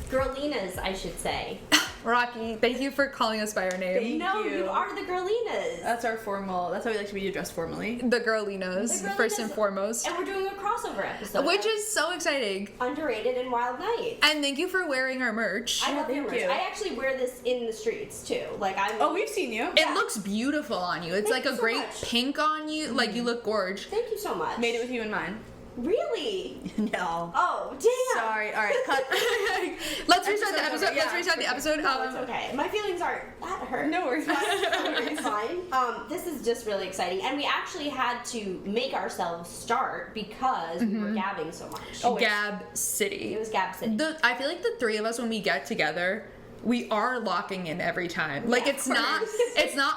Girlinas, I should say. Rocky, thank you for calling us by our name. No, you are the Girlinas. That's how we like to be addressed formally. The Girlinas, first and foremost. And we're doing a crossover episode. Which is so exciting. Underrated and Wild Night. And thank you for wearing our merch. I love your merch. I actually wear this in the streets, too. Oh, we've seen you. It looks beautiful on you. It's Thank like you a so great much. pink on you. Like, you look gorge. Thank you so much. Made it with you in mind. Really? No. Oh, damn. Sorry. All right, cut. Let's restart the episode. Yeah, Let's restart the episode. No, it's okay. My feelings aren't that hurt. No worries. It's fine. This is just really exciting. And we actually had to make ourselves start because we were gabbing so much. Gab City. It was Gab City. I feel like the three of us, when we get together, we are locking in every time. Like, it's not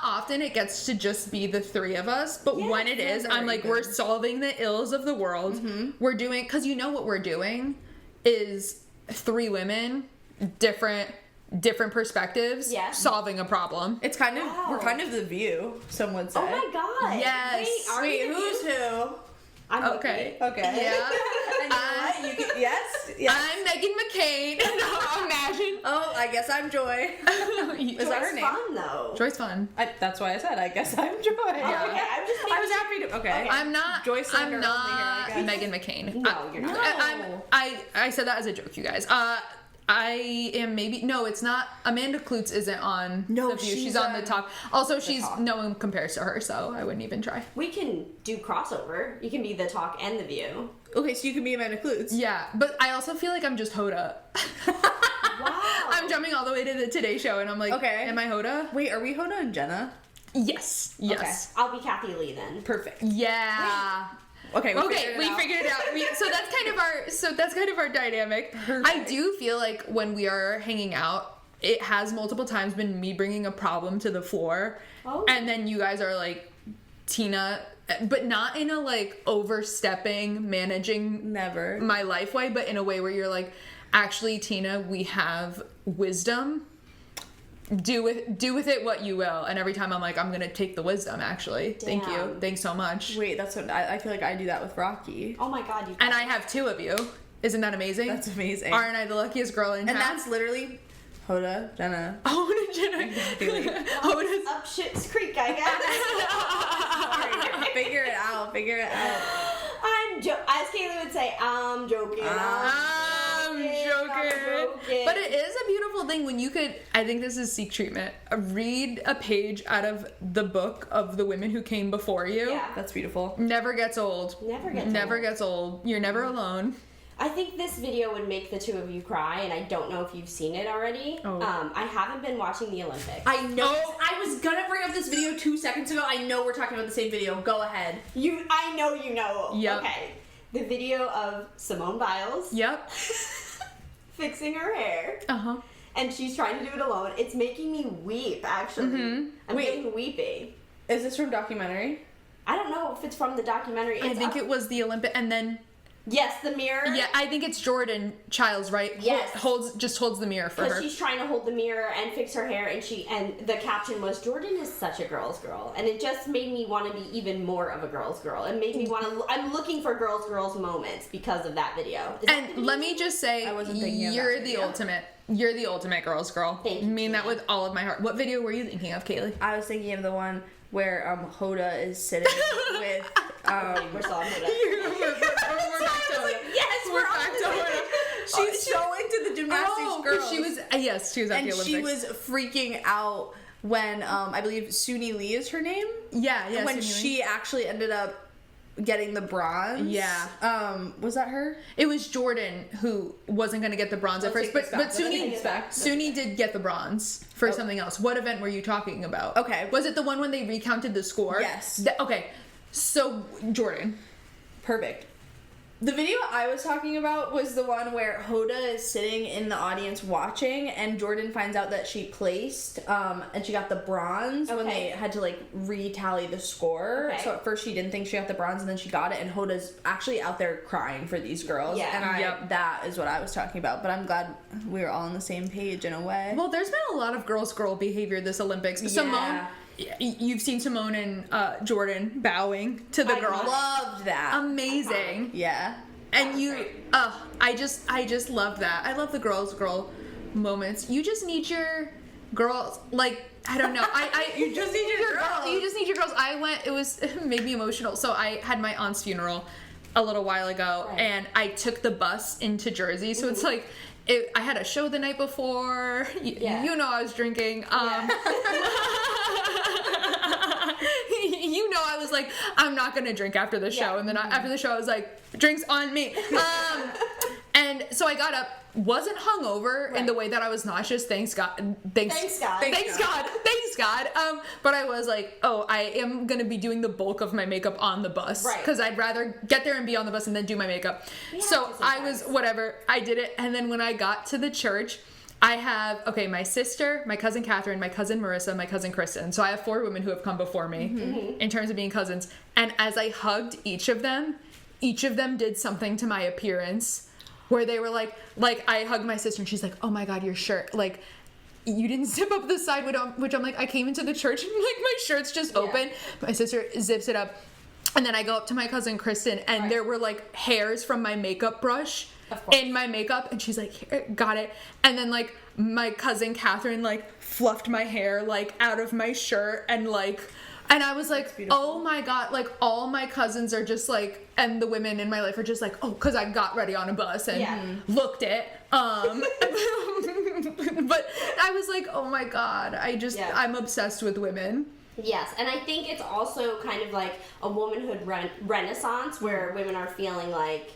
often it gets to just be the three of us, but when it is, I'm like, we're solving the ills of the world. We're doing, because you know what we're doing is three women, different perspectives, solving a problem. It's kind of, we're kind of The View, some would say. Oh my god. Yes. Wait, Who's who? I'm Okay. Okay. Yeah. Yes. I'm Megan McCain. No, imagine. Oh, I guess I'm Joy. Is that her name? Fun though. Joy's fun. That's why I said I guess I'm Joy. Yeah. Okay, I'm just I was happy to. Okay. I'm not. Joyce I'm Slender not only here, I guess. Megan McCain. No, you're not. I said that as a joke, you guys. I am maybe it's not. Amanda Klutz isn't on No, The View. She's she's on The Talk. Also, no one compares to her, so I wouldn't even try. We can do crossover. You can be The Talk and The View. Okay, so you can be Amanda Klutz. Yeah, but I also feel like I'm just Hoda. Wow. I'm jumping all the way to the Today Show, and I'm like, Okay. am I Hoda? Wait, are we Hoda and Jenna? Yes. Okay. I'll be Kathy Lee then. Perfect. Yeah. Okay, we figured it out. So that's kind of our dynamic. Perfect. I do feel like when we are hanging out, it has multiple times been me bringing a problem to the floor, and then you guys are like, Tina, but not in a like overstepping, managing Never. my life way, but in a way where you're like, actually, Tina, we have wisdom. Do with it what you will. And every time I'm like, I'm gonna take the wisdom, actually. Thank you. Damn. Thanks so much. Wait, that's what I feel like I do that with Rocky. Oh my god, you. And I have two of you. Isn't that amazing? That's amazing. Aren't I the luckiest girl in town? And that's literally Hoda, Jenna. Hoda, Jenna. Hoda's up Shit's Creek, I guess. Figure it out. As Caleigh would say, I'm joking. I'm joking. But it is a beautiful thing when you could, I think this is Sikh treatment, read a page out of the book of the women who came before you. Yeah. That's beautiful. Never gets old. Never Gets old. You're never alone. I think this video would make the two of you cry, and I don't know if you've seen it already. I haven't been watching the Olympics. I know. I was gonna bring up this video 2 seconds ago. I know we're talking about the same video. Go ahead. I know you know. Yep. Okay. The video of Simone Biles Yep. fixing her hair. Uh-huh. And she's trying to do it alone. It's making me weep, actually. I'm getting weepy. Is this from documentary? I don't know if it's from the documentary. I think it was the Olympic, and then Yes, the mirror. yeah, I think it's Jordan Childs, right? Yes. holds the mirror for Because her. she's trying to hold the mirror and fix her hair, and the caption was, Jordan is such a girl's girl. And it just made me want to be even more of a girl's girl. It made me want to, I'm looking for girls moments because of that video. And let me just say, I wasn't thinking of you're that the video. ultimate. You're the ultimate girl's girl. Thank you, I mean that Tina. with all of my heart. What video were you thinking of, Caleigh? I was thinking of the one where Hoda is sitting with We're still on Hoda. We're back to Hoda. Yes, We're back to Hoda. She's so into the gymnastics girls. She was at and the Olympics. she was freaking out when I believe Suni Lee is her name. Yeah. When Suni Lee. she actually ended up getting the bronze. Yeah. Was that her? It was Jordan who wasn't going to get the bronze at first, but Suni did get the bronze for something else. What event were you talking about? Okay. Was it the one when they recounted the score? Yes. Okay. So Jordan. Perfect. The video I was talking about was the one where Hoda is sitting in the audience watching, and Jordan finds out that she placed, and she got the bronze when they had to, like, retally the score. Okay. So at first she didn't think she got the bronze, and then she got it, and Hoda's actually out there crying for these girls. Yeah. And that is what I was talking about, but I'm glad we were all on the same page in a way. Well, there's been a lot of girl behavior this Olympics. Simone, you've seen Simone and Jordan bowing to the girl. Loved that. Amazing. Yeah. And I just love that. I love the girl moments. You just need your girls, like, I don't know. You just need your girls. You just need your girls. It made me emotional. So I had my aunt's funeral a little while ago, and I took the bus into Jersey. So it's like, I had a show the night before. You know I was drinking. You know I was like, I'm not gonna drink after the show. And then after the show I was like, drinks on me. And so I got up, wasn't hungover in the way that I was nauseous. Thanks God. But I was like, oh, I am gonna be doing the bulk of my makeup on the bus, because I'd rather get there and be on the bus and then do my makeup. So I was whatever. I did it, and then when I got to the church, I have, my sister, my cousin Catherine, my cousin Marissa, my cousin Kristen. So I have 4 women who have come before me in terms of being cousins. And as I hugged each of them did something to my appearance where they were like I hugged my sister and she's like, oh my God, your shirt, like, you didn't zip up the side, which I'm like, I came into the church and like my shirt's just open. My sister zips it up. And then I go up to my cousin Kristen and there were like hairs from my makeup brush in my makeup, and she's like, here, got it. And then like my cousin Catherine like fluffed my hair like out of my shirt, and I was like, oh my God, like all my cousins are just like, and the women in my life are just like, oh, because I got ready on a bus and looked it. But I was like, oh my God, I'm obsessed with women. Yes, and I think it's also kind of like a womanhood renaissance where women are feeling like,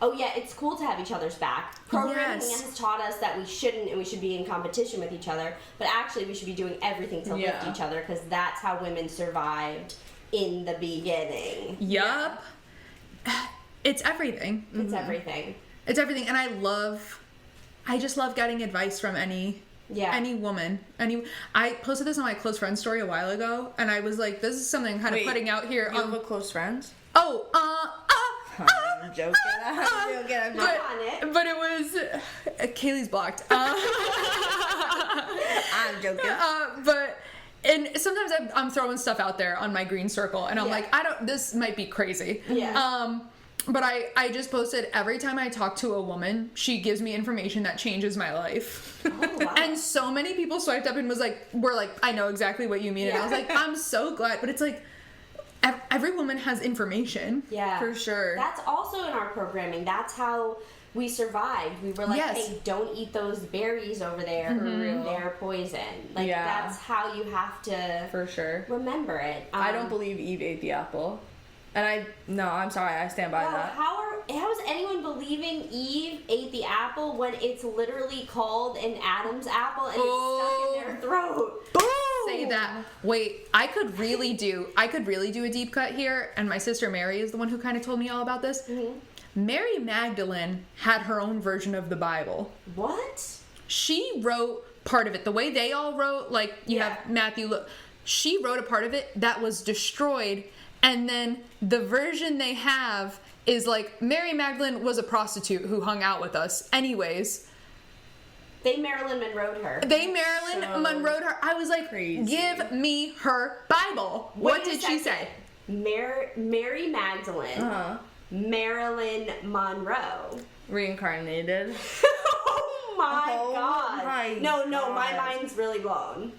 oh yeah, it's cool to have each other's back. Programming has taught us that we shouldn't, and we should be in competition with each other, but actually we should be doing everything to lift each other, because that's how women survived in the beginning. Yup. It's everything. It's everything. It's everything, and I just love getting advice from any woman. I posted this on my close friend story a while ago, and I was like, this is something I'm kind of putting out here. You have a close friend? I'm joking. But it was Kaylee's blocked. I'm joking. And sometimes I'm throwing stuff out there on my green circle, and I'm like, this might be crazy. But I just posted, every time I talk to a woman, she gives me information that changes my life. Oh, wow. And so many people swiped up and were like, I know exactly what you mean. And I was like, I'm so glad. But it's like, every woman has information. Yeah. For sure. That's also in our programming. That's how we survived. We were like, hey, don't eat those berries over there. They're poison. Like, that's how you have to remember it. I don't believe Eve ate the apple. And I'm sorry, I stand by that. How is anyone believing Eve ate the apple when it's literally called an Adam's apple and it's stuck in their throat? Boom! Say that. Wait, I could really do a deep cut here, and my sister Mary is the one who kind of told me all about this. Mary Magdalene had her own version of the Bible. What? She wrote part of it. The way they all wrote, like you have Matthew, she wrote a part of it that was destroyed. And then the version they have is like, Mary Magdalene was a prostitute who hung out with us. Anyways. They Marilyn Monroe'd her. Monroe'd her. I was like, give me her Bible. What did she say? Mary Magdalene. Marilyn Monroe. Reincarnated. Oh my God. No, my mind's really blown.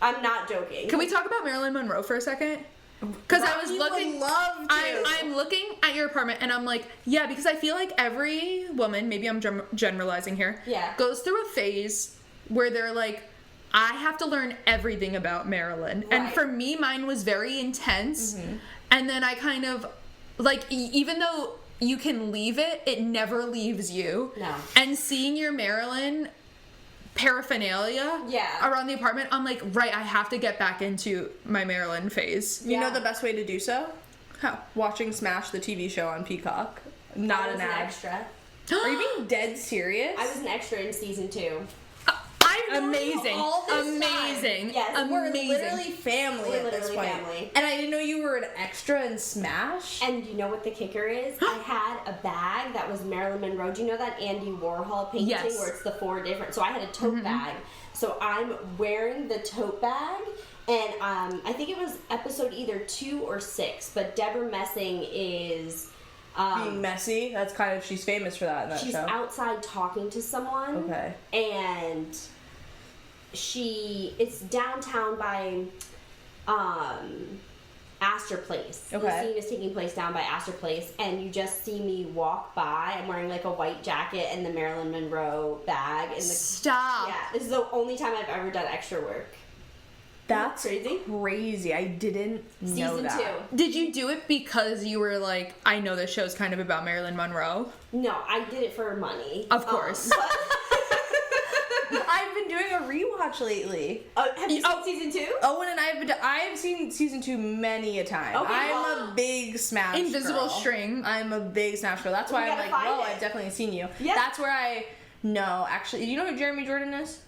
I'm not joking. Can we talk about Marilyn Monroe for a second? Because I was looking, I'm looking at your apartment, and I'm like, yeah, because I feel like every woman, maybe I'm generalizing here, goes through a phase where they're like, I have to learn everything about Marilyn. Right. And for me, mine was very intense. And then I kind of, like, even though you can leave it, it never leaves you. No. And seeing your Marilyn paraphernalia around the apartment, I'm like, right, I have to get back into my Marilyn phase. You know the best way to do so? How? Watching Smash, the TV show on Peacock. Not I was an an ad. extra. Are you being dead serious? I was an extra in season 2. Amazing. all this Amazing. Yes, We're Amazing. literally family We're at this literally point. family. And I didn't know you were an extra in Smash. And you know what the kicker is? I had a bag that was Marilyn Monroe. Do you know that Andy Warhol painting Yes. where it's the 4 different? So I had a tote bag. So I'm wearing the tote bag, and I think it was episode either 2 or 6. But Deborah Messing is Being messy. That's kind of, she's famous for that in that she's show. outside talking to someone. Okay. And it's downtown by Astor Place. Okay. The scene is taking place down by Astor Place, and you just see me walk by. I'm wearing like a white jacket and the Marilyn Monroe bag. Stop. Yeah, this is the only time I've ever done extra work. That's Crazy. crazy. I didn't know Season that. 2. Did you do it because you were like, I know this show's kind of about Marilyn Monroe? No, I did it for money. Of course. I've been doing a rewatch lately. Have you seen season 2? Owen and I have seen season 2 many a time. Okay. I'm a big Smash Invisible girl. string. I'm a big Smash girl. That's why We I'm gotta like, find whoa, it. I've definitely seen you. Yeah. That's where I know, actually. You know who Jeremy Jordan is?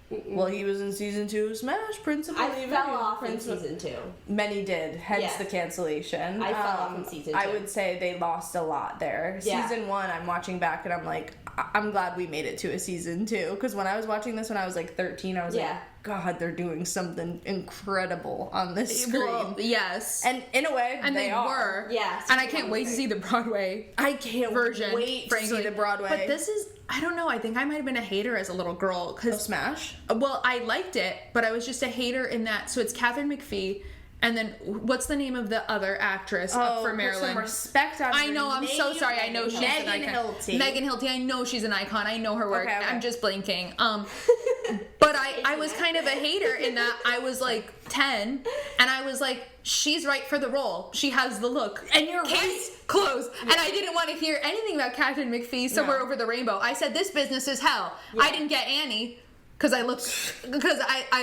Well, he was in season 2 of Smash, principally. I fell off in season 2. Many did, hence Yeah. the cancellation. I fell off in season 2. I would say they lost a lot there. Yeah. Season 1, I'm watching back and I'm like, I'm glad we made it to a season 2. Because when I was watching this when I was like 13, I was Yeah. like, God, they're doing something incredible on this screen. Well, yes. And in a way, And they are. were. Yeah, And I super can't wait to see the Broadway I can't version. wait frankly. to see the Broadway. But this is, I don't know, I think I might have been a hater as a little girl. of Because, Smash. well, I liked it, but I was just a hater in that. So it's Catherine McPhee. And then, what's the name of the other actress up for put Marilyn? some respect on I your know, I'm so name, sorry. I know she's an Megan icon. Hilty. Megan Hilty, I know she's an icon. I know her work. Okay, okay. I'm just blinking. But I was kind of a hater in that I was like 10, and I was like, she's right for the role. She has the look. And you're Case closed. And I didn't want to hear anything about Catherine McPhee, Somewhere Over the Rainbow. I said, this business is hell. I didn't get Annie. Because I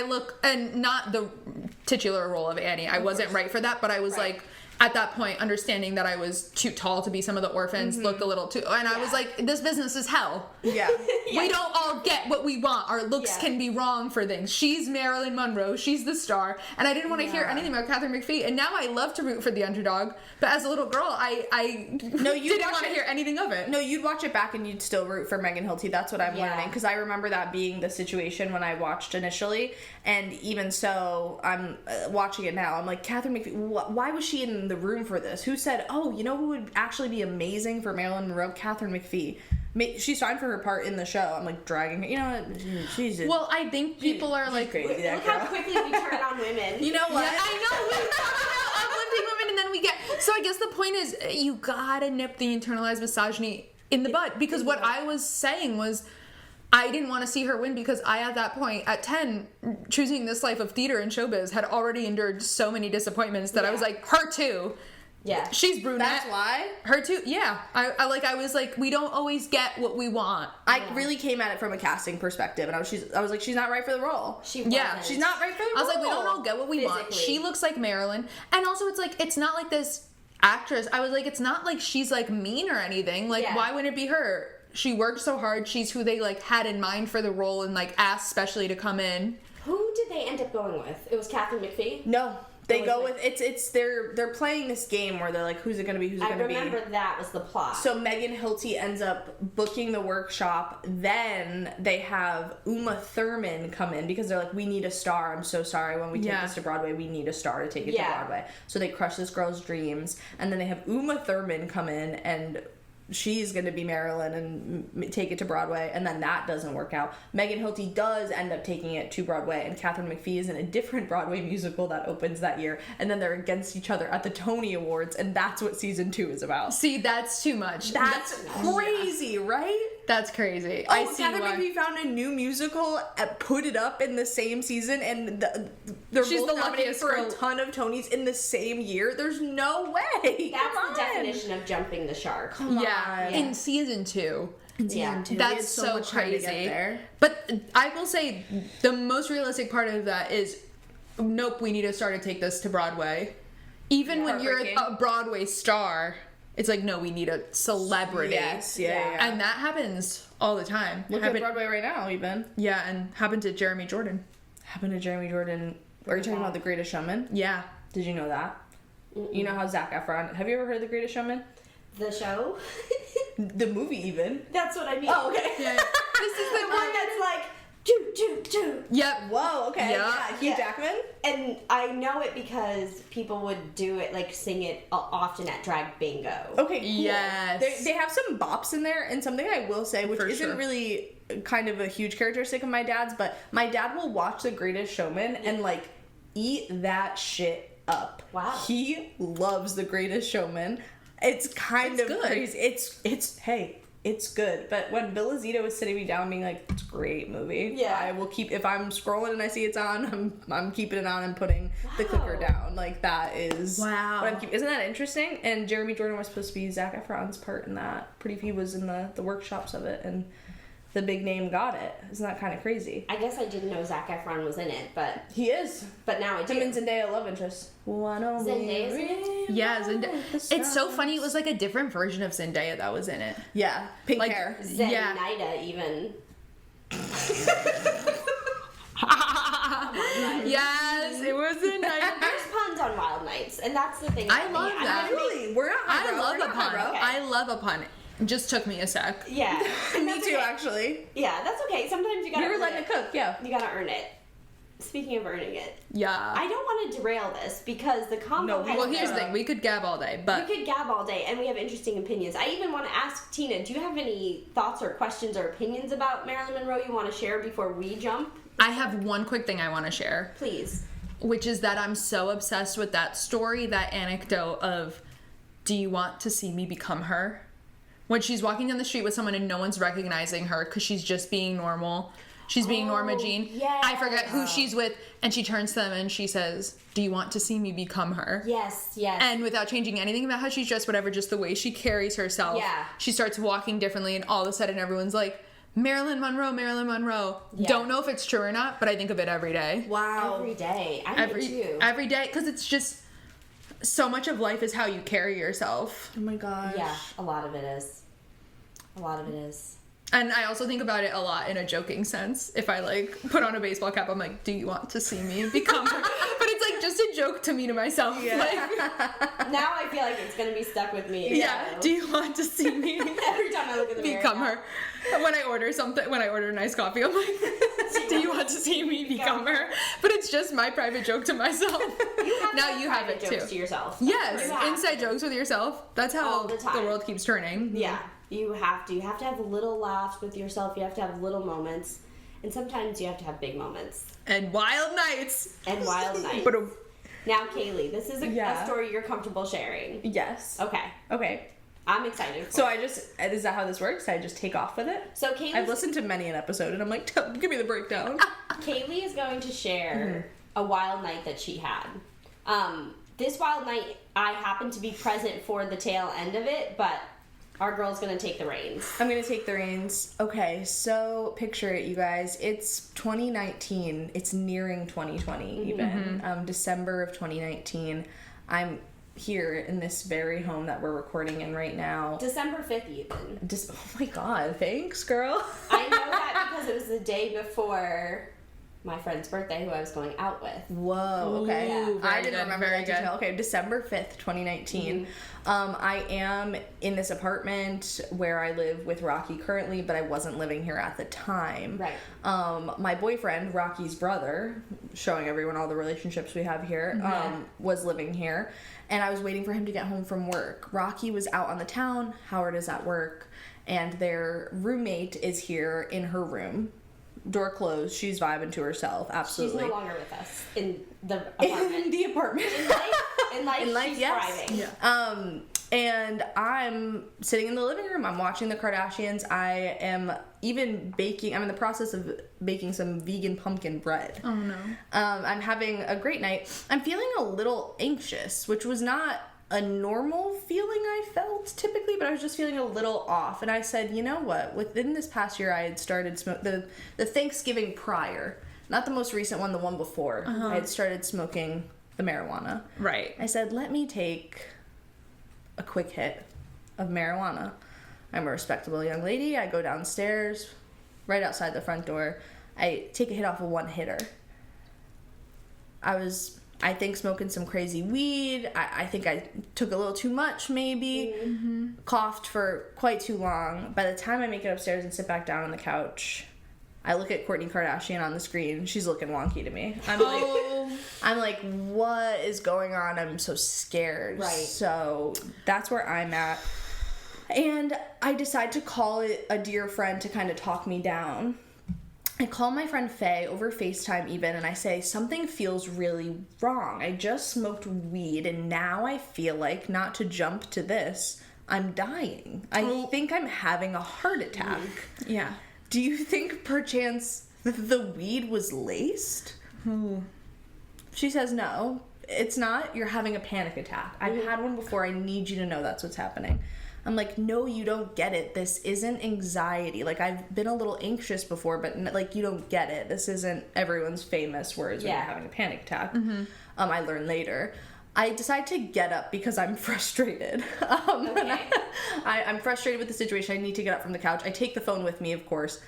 look, and not the titular role of Annie. I wasn't right for that, but I was like, at that point, understanding that I was too tall to be some of the orphans, looked a little too, and I was like, this business is hell. Yeah. We don't all get what we want. Our looks Yeah. can be wrong for things. She's Marilyn Monroe. She's the star. And I didn't want to hear anything about Catherine McPhee. And now I love to root for the underdog. But as a little girl, I didn't want to hear anything of it. No, you'd watch it back and you'd still root for Megan Hilty. That's what I'm Yeah. learning. Because I remember that being the situation when I watched initially. And even so, I'm watching it now. I'm like, Catherine McPhee, why was she in the room for this? Who said, oh, you know who would actually be amazing for Marilyn Monroe? Catherine McPhee. She's fine for her part in the show. I'm like dragging her. You know what? She's a, Well, I think people are like, crazy, that Look how girl. quickly we turn on women. You know what? Yeah, I know. We talk about uplifting women, and then we get. So I guess the point is, you gotta nip the internalized misogyny in the bud. Because what I was saying was, I didn't want to see her win because I, at that point, at 10, choosing this life of theater and showbiz, had already endured so many disappointments that I was like, her too. Yeah. She's brunette. That's why. Her too. Yeah. I was like, we don't always get what we want. I really came at it from a casting perspective, and I was like, she's not right for the role. She wasn't. Yeah, She's not right for the I role. was like, we don't all get what we want. Physically. She looks like Marilyn. And also, it's like, it's not like this actress. I was like, it's not like she's like mean or anything. Like, Yeah. why wouldn't it be her? She worked so hard. She's who they like had in mind for the role and like asked specially to come in. Who did they end up going with? It was Catherine McPhee? No, they Go go with with it's they're playing this game where they're like, who's it gonna be? Who's it I gonna be? remember that was the plot. So Megan Hilty ends up booking the workshop. Then they have Uma Thurman come in because they're like, we need a star. I'm so sorry. When we take Yeah. this to Broadway, we need a star to take it to Yeah. Broadway. So they crush this girl's dreams. And then they have Uma Thurman come in and she's going to be Marilyn and take it to Broadway, and then that doesn't work out. Megan Hilty does end up taking it to Broadway, and Catherine McPhee is in a different Broadway musical that opens that year, and then they're against each other at the Tony Awards, and that's what season 2 is about. See, that's too much. That's crazy, right? That's crazy. Oh, I see Catherine why. McPhee found a new musical, put it up in the same season, and they're She's both the nominated luckiest for a girl. ton of Tonys in the same year. There's no way. That's Come the on. definition of jumping the shark. Come Yeah, on. in season 2. Yeah. We had That's so so much time to get crazy. there. But I will say the most realistic part of that is, nope, we need to start to take this to Broadway. Even when you're Heartbreaking. a Broadway star, It's like, no, we need a celebrity. Yes, yeah. And that happens all the time. Look at Broadway right now, even. Yeah, and happened to Jeremy Jordan. Happened to Jeremy Jordan. Are you talking about The Greatest Showman? Yeah. Did you know that? You know how Zac Efron... Have you ever heard of The Greatest Showman? The show? The movie, even. That's what I mean. Oh, okay. Yeah. This is the one that's like, choo, choo, choo. Yep. Whoa, okay. Yeah. Hugh Jackman? And I know it because people would do it, like, sing it often at drag bingo. Okay, cool. Yes. They have some bops in there, and something I will say, which For isn't sure. really kind of a huge characteristic of my dad's, but my dad will watch The Greatest Showman and, like, eat that shit up. Wow. He loves The Greatest Showman. It's kind of good. crazy. It's good. But when Bill Azito was sitting me down being like, it's a great movie. Yeah. I will keep, if I'm scrolling and I see it's on, I'm keeping it on and putting the clicker down. Like, that is Wow. what I'm keeping. Isn't that interesting? And Jeremy Jordan was supposed to be Zac Efron's part in that. Pretty P was in the workshops of it, and the big name got it. Isn't that kind of crazy? I guess I didn't know Zac Efron was in it, but He is. now I do. Him and Zendaya love interest. Zendaya's in it? Yeah, it's so funny. It was like a different version of Zendaya that was in it. Yeah, pink Like, hair. Yeah. Zenaida even. Yes, it was a night. There's puns on Wild Nights, and that's the thing. I love I'm that. gonna make- Really? We're not I highbrow. love We're a not pun. highbrow. I love a pun. It just took me a sec. Yeah. Me That's too, okay. actually. Yeah, that's okay. Sometimes you gotta You were earn letting it. it cook, yeah. You gotta earn it. Speaking of earning it, Yeah. I don't want to derail this because the combo. No, has Well, here's the been- thing. We could gab all day, but We could gab all day, and we have interesting opinions. I even want to ask Tina, do you have any thoughts or questions or opinions about Marilyn Monroe you want to share before we jump? I have one quick thing I want to share, Please. which is that I'm so obsessed with that story, that anecdote of, do you want to see me become her? When she's walking down the street with someone and no one's recognizing her because she's just being normal. She's being Norma Jean. yeah. I forget who she's with, and she turns to them and she says, do you want to see me become her? Yes. And without changing anything about how she's dressed, whatever, just the way she carries herself, Yeah. she starts walking differently, and all of a sudden everyone's like, Marilyn Monroe, Marilyn Monroe. Yeah. Don't know if it's true or not, but I think of it every day. Wow. Every day. I do too. Every day, because it's just so much of life is how you carry yourself. Oh my gosh. Yeah, a lot of it is. A lot of it is. And I also think about it a lot in a joking sense. If I like put on a baseball cap, I'm like, do you want to see me become her? But it's like just a joke to me, to myself. Yeah. Like, Now I feel like it's gonna be stuck with me. yeah, so. do you want to see me Every time I look in the mirror. become her? When I order a nice coffee, I'm like, do you want to see me become her? But it's just my private joke to myself. Now you have it private jokes too. to yourself. Yes, You have inside to. jokes with yourself. That's how All the time. the world keeps turning. Yeah, you have to. You have to have little laughs with yourself. You have to have little moments. And sometimes you have to have big moments. And wild nights. And wild nights. But Now, Caleigh, this is a Yeah. story you're comfortable sharing. Yes. Okay. Okay. I'm excited for So it. is that how this works? I just take off with it? So Caleigh, I've listened to many an episode and I'm like, give me the breakdown. Caleigh is going to share a wild night that she had. This wild night, I happened to be present for the tail end of it, but our girl's going to take the reins. I'm gonna take the reins. Okay, so picture it, you guys. It's 2019. It's nearing 2020 even. December of 2019. I'm here in this very home that we're recording in right now. December 5th, even. Oh my god, thanks, girl. I know that because it was the day before my friend's birthday, who I was going out with. Whoa, okay. Ooh, I very didn't good, remember very that detail. good. Okay, December 5th, 2019. I am in this apartment where I live with Rocky currently, but I wasn't living here at the time. Right. My boyfriend, Rocky's brother, showing everyone all the relationships we have here, was living here, and I was waiting for him to get home from work. Rocky was out on the town, Howard is at work, and their roommate is here in her room. Door closed. She's vibing to herself. Absolutely. She's no longer with us in the apartment. In the apartment. In life, she's yes. thriving. Yeah. And I'm sitting in the living room. I'm watching the Kardashians. I am even baking. I'm in the process of baking some vegan pumpkin bread. Oh no. I'm having a great night. I'm feeling a little anxious, which was not a normal feeling I felt typically, but I was just feeling a little off. And I said, you know what? Within this past year, I had started the Thanksgiving prior, not the most recent one, the one before. I had started smoking the marijuana. Right. I said, let me take a quick hit. of marijuana. I'm a respectable young lady. I go downstairs, right outside the front door. I take a hit off of one hitter. I was, I think, smoking some crazy weed. I think I took a little too much, maybe. Mm-hmm. Coughed for quite too long. By the time I make it upstairs and sit back down on the couch, I look at Kourtney Kardashian on the screen. She's looking wonky to me. I'm like, what is going on? I'm so scared. Right. So that's where I'm at. And I decide to call it a dear friend to kind of talk me down. I call my friend Faye over FaceTime even, and I say, something feels really wrong. I just smoked weed, and now I feel like, not to jump to this, I'm dying. I think I'm having a heart attack. Yeah. Do you think, perchance, the weed was laced? She says, no, it's not. You're having a panic attack. I've had one before. I need you to know that's what's happening. I'm like, no, you don't get it. This isn't anxiety. Like, I've been a little anxious before, but, like, you don't get it. This isn't everyone's famous words when you're having a panic attack. I learned later. I decide to get up because I'm frustrated. I'm frustrated with the situation. I need to get up from the couch. I take the phone with me, of course.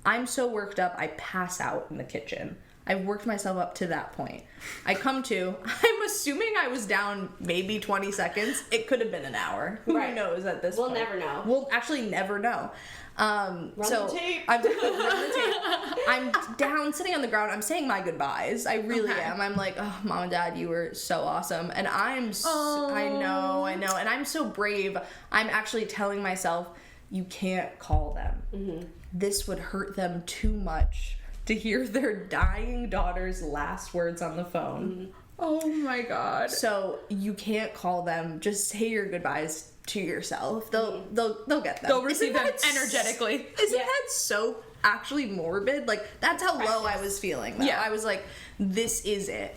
I'm so worked up, I pass out in the kitchen. I've worked myself up to that point. I come to, I'm assuming I was down maybe 20 seconds. It could have been an hour. Who knows at this point? We'll never know. We'll actually never know. Run the tape. Run the tape. I'm down, sitting on the ground. I'm saying my goodbyes. I really am. I'm like, oh, Mom and Dad, you were so awesome. And I know. And I'm so brave. I'm actually telling myself, you can't call them. This would hurt them too much to hear their dying daughter's last words on the phone. Oh my God. So you can't call them. Just say your goodbyes to yourself. They'll get them. They'll receive them energetically. Isn't that so actually morbid? Like, that's how low I was feeling. Though. Yeah. I was like, this is it.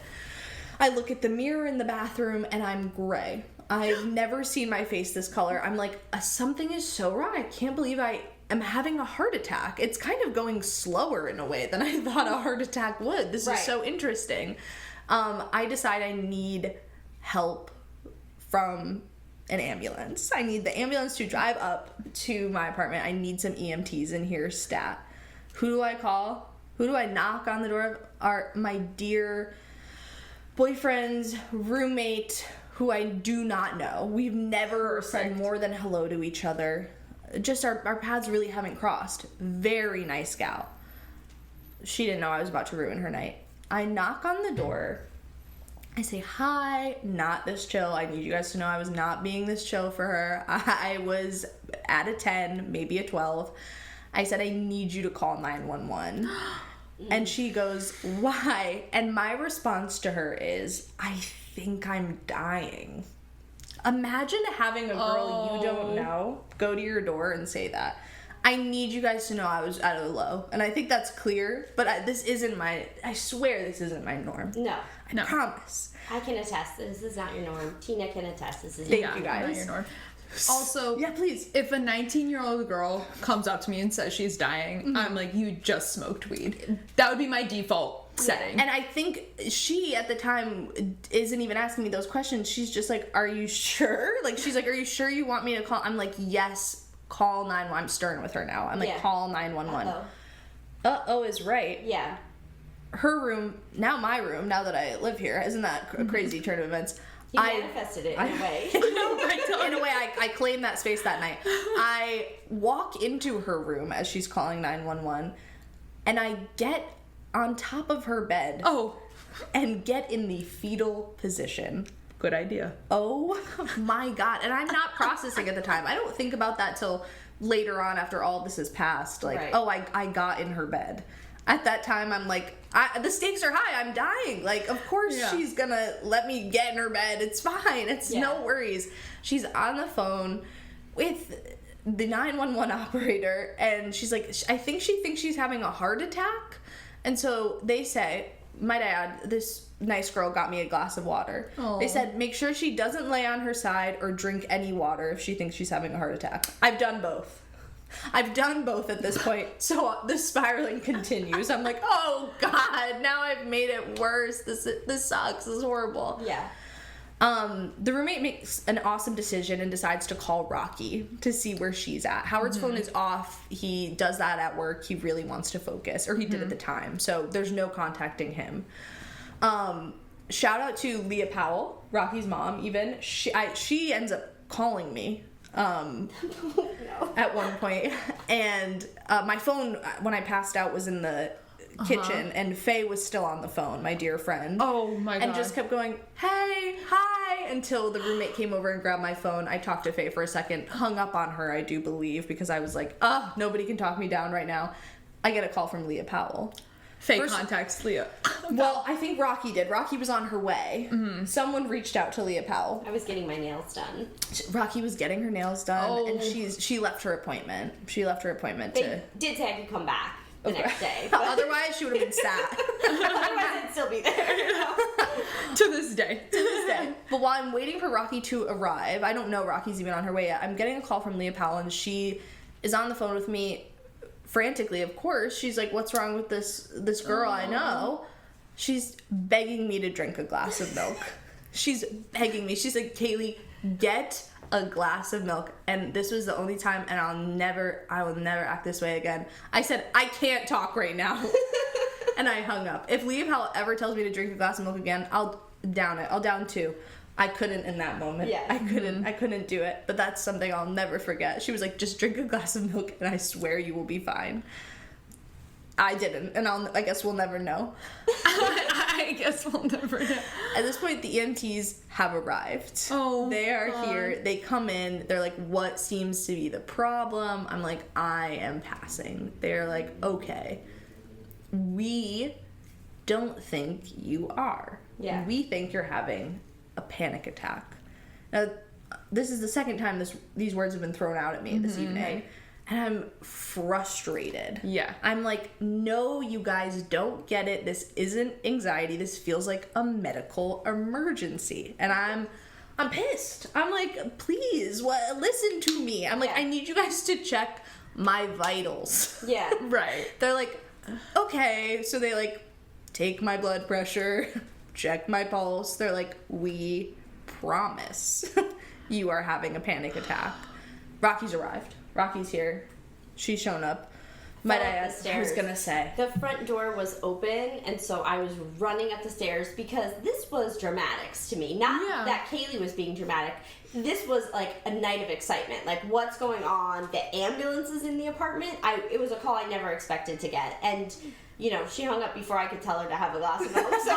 I look at the mirror in the bathroom and I'm gray. I've never seen my face this color. I'm like, something is so wrong. I can't believe I am having a heart attack. It's kind of going slower in a way than I thought a heart attack would. This is so interesting. I decide I need help from an ambulance. I need the ambulance to drive up to my apartment. I need some EMTs in here stat. Who do I call? Who do I knock on the door of? My dear boyfriend's roommate, who I do not know. We've never said more than hello to each other. Just our paths really haven't crossed. Very nice gal. She didn't know I was about to ruin her night. I knock on the door. I say, hi, not this chill. I need you guys to know I was not being this chill for her. I was at a 10, maybe a 12. I said, I need you to call 911. And she goes, why? And my response to her is, I think I'm dying. Imagine having a girl you don't know go to your door and say that. I need you guys to know I was at a low. And I think that's clear, but this isn't I swear this isn't my norm. No. I promise. I can attest. This is not your norm. Tina can attest. This is Thank you guys. Not your norm. Also, yeah, please. If a 19-year-old girl comes up to me and says she's dying, I'm like, you just smoked weed. That would be my default setting. And I think she, at the time, isn't even asking me those questions. She's just like, are you sure? Like, she's like, are you sure you want me to call? I'm like, yes, call 911. I'm stern with her now. I'm like, call 911. Uh-oh is right. Yeah. Her room, now my room, now that I live here, isn't that a crazy turn of events? You manifested it in a way. In a way, I claimed that space that night. I walk into her room as she's calling 911, and I get on top of her bed. And get in the fetal position. Good idea. Oh my God. And I'm not processing at the time. I don't think about that till later on after all this has passed. Like, I got in her bed. At that time, I'm like, the stakes are high. I'm dying. Like, of course she's gonna let me get in her bed. It's fine. It's no worries. She's on the phone with the 911 operator, and she's like, I think she thinks she's having a heart attack. And so they say, my dad, this nice girl, got me a glass of water. They said, make sure she doesn't lay on her side or drink any water if she thinks she's having a heart attack. I've done both at this point. So the spiraling continues. I'm like, oh God, now I've made it worse. This sucks. This is horrible. Yeah. The roommate makes an awesome decision and decides to call Rocky to see where she's at. Howard's phone is off. He does that at work. He really wants to focus, or he did at the time. So there's no contacting him. Shout out to Leah Powell, Rocky's mom. Even she ends up calling me at one point, and my phone when I passed out was in the kitchen, and Faye was still on the phone, my dear friend. Oh my god. And just kept going, hey, hi, until the roommate came over and grabbed my phone. I talked to Faye for a second, hung up on her, I do believe, because I was like, nobody can talk me down right now. I get a call from Leah Powell. Faye contacts Leah. Well, I think Rocky did. Rocky was on her way. Someone reached out to Leah Powell. I was getting my nails done. Rocky was getting her nails done, and she left her appointment. They did say I could come back the next day. But Otherwise, she would have been sat. otherwise, I'd still be there. To this day. But while I'm waiting for Rocky to arrive, I don't know Rocky's even on her way yet. I'm getting a call from Leah Powell, and she is on the phone with me frantically, of course. She's like, what's wrong with this girl I know? She's begging me to drink a glass of milk. She's begging me. She's like, Caleigh, get a glass of milk. And this was the only time, and I will never act this way again. I said, I can't talk right now. And I hung up. If Leah Powell ever tells me to drink a glass of milk again, I'll down it. I'll down 2. I couldn't in that moment. Yeah. I couldn't do it. But that's something I'll never forget. She was like, just drink a glass of milk and I swear you will be fine. I didn't, and I guess we'll never know. I guess we'll never know. At this point, the EMTs have arrived. Oh, they are here. They come in. They're like, what seems to be the problem? I'm like, I am passing. They're like, okay, we don't think you are. Yeah. We think you're having a panic attack. Now, this is the second time these words have been thrown out at me this evening. And I'm frustrated. Yeah. I'm like, no, you guys don't get it. This isn't anxiety. This feels like a medical emergency. And I'm pissed. I'm like, please, listen to me. I'm like, I need you guys to check my vitals. Yeah. Right. They're like, okay. So they like take my blood pressure, check my pulse. They're like, we promise you are having a panic attack. Rocky's arrived. Rocky's here. She's shown up. Might I ask, I was gonna say. The front door was open, and so I was running up the stairs because this was dramatics to me. Not that Caleigh was being dramatic. This was like a night of excitement. Like, what's going on? The ambulance is in the apartment. It was a call I never expected to get. And, you know, she hung up before I could tell her to have a glass of milk. So,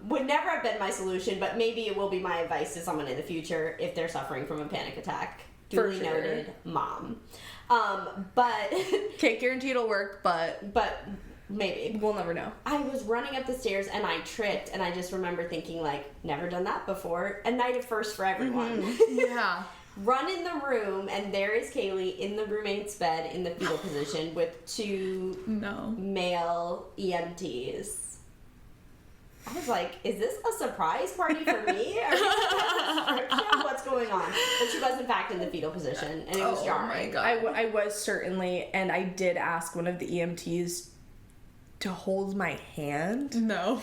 would never have been my solution, but maybe it will be my advice to someone in the future if they're suffering from a panic attack. Duly noted, mom. But Can't guarantee it'll work, but maybe. We'll never know. I was running up the stairs and I tripped, and I just remember thinking, like, never done that before. A night of first for everyone. Yeah. Run in the room, and there is Caleigh in the roommate's bed in the fetal position with 2 male EMTs. I was like, is this a surprise party for me? Are we what's going on? But she was, in fact, in the fetal position, and it was jarring. My God. I was certainly, and I did ask one of the EMTs to hold my hand. No.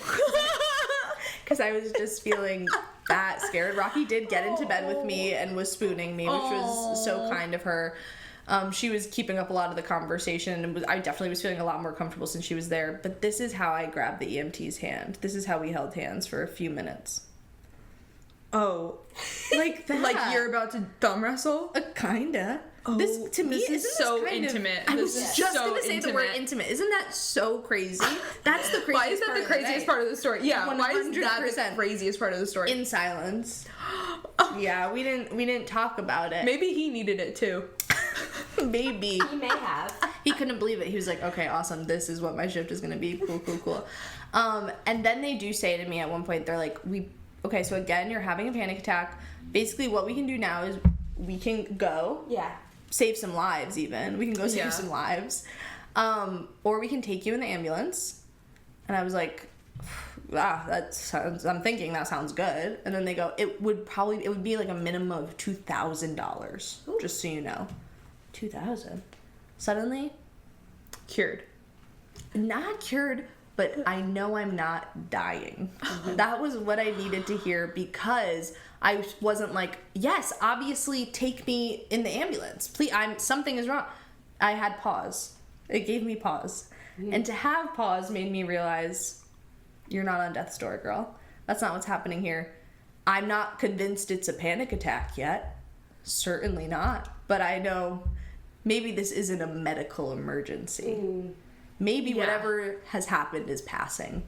Because I was just feeling that scared. Rocky did get into bed with me and was spooning me, which was so kind of her. She was keeping up a lot of the conversation, and I definitely was feeling a lot more comfortable since she was there. But this is how I grabbed the EMT's hand. This is how we held hands for a few minutes. Oh. Like that. Like you're about to thumb wrestle? Kinda. Oh, this, to me, this is so intimate. I was This is just so going to say the word intimate. Isn't that so crazy? That's the craziest Why is that part the craziest part of the story? Yeah, why is that the 100%. craziest part of the story? In silence. Yeah, we didn't talk about it. Maybe he needed it too. Maybe. He may have. He couldn't believe it. He was like, okay, awesome. This is what my shift is going to be. Cool. And then they do say to me at one point, they're like, okay, so again, you're having a panic attack. Basically, what we can do now is we can go. Yeah. Save some lives, even. We can go save some lives. Or we can take you in the ambulance. And I was like, I'm thinking that sounds good. And then they go, it would be like a minimum of $2,000. Just so you know. 2,000. Suddenly, Cured. not cured, but I know I'm not dying. That was what I needed to hear, because I wasn't like, yes, obviously take me in the ambulance. Please, something is wrong. I had pause. It gave me pause. And to have pause made me realize, you're not on death's door, girl. That's not what's happening here. I'm not convinced it's a panic attack yet. Certainly not. But I know maybe this isn't a medical emergency. Maybe whatever has happened is passing,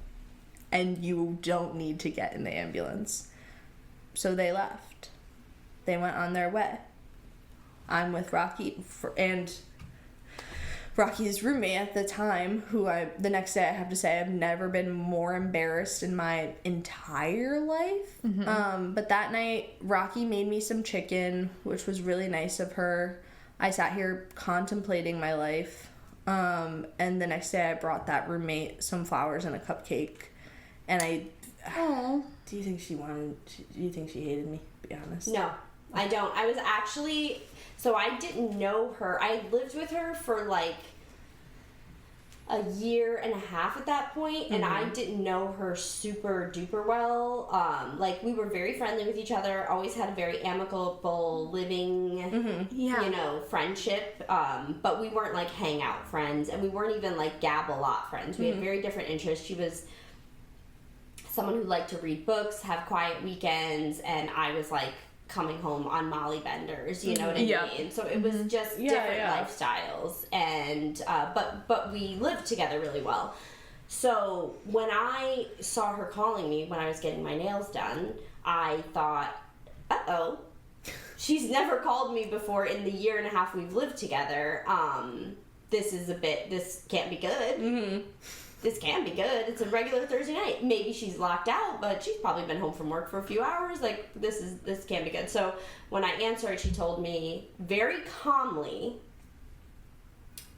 and you don't need to get in the ambulance. So they left. They went on their way. I'm with Rocky and Rocky's roommate at the time, who the next day I have to say I've never been more embarrassed in my entire life. But that night, Rocky made me some chicken, which was really nice of her. I sat here contemplating my life. And the next day I brought that roommate some flowers and a cupcake. And do you think she hated me? Be honest. No, I don't. I was actually, so I didn't know her. I lived with her for like a year and a half at that point, and I didn't know her super duper well. Like, we were very friendly with each other, always had a very amicable living, friendship, but we weren't like hangout friends, and we weren't even like gab a lot friends. We had very different interests. She was someone who liked to read books, have quiet weekends, and I was like coming home on Molly benders, you know what I mean? So it was just different lifestyles, and but we lived together really well. So when I saw her calling me when I was getting my nails done, I thought, uh-oh, she's never called me before in the year and a half we've lived together. This can't be good. This can be good. It's a regular Thursday night. Maybe she's locked out, but she's probably been home from work for a few hours. Like, this can't be good. So when I answered, she told me very calmly,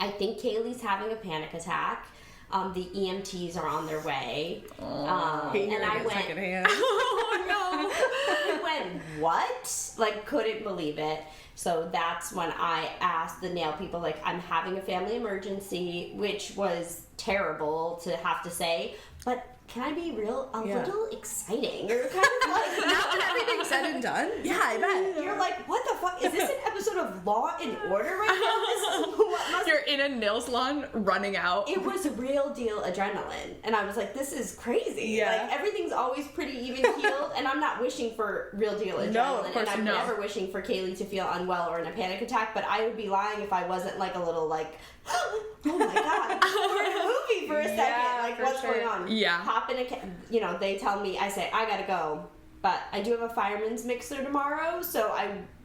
I think Caleigh's having a panic attack. The EMTs are on their way. And I went, oh no. I went, what? Like, couldn't believe it. So that's when I asked the nail people, like, I'm having a family emergency, which was terrible to have to say, but can I be real? A little exciting. You're kind of like, now when everything's said and done? Yeah, I bet. You're like, what the fuck? Is this an episode of Law and Order right now? This is what must... You're in a nail salon running out. It was real deal adrenaline. And I was like, this is crazy. Yeah. Like, everything's always pretty even keeled, and I'm not wishing for real deal adrenaline. No, of course, and I'm never wishing for Caleigh to feel unwell or in a panic attack, but I would be lying if I wasn't like a little like, oh my god, we're in a movie for a second. Like, what's going on? Yeah. Hop in a, they tell me, I say, I gotta go, but I do have a fireman's mixer tomorrow, so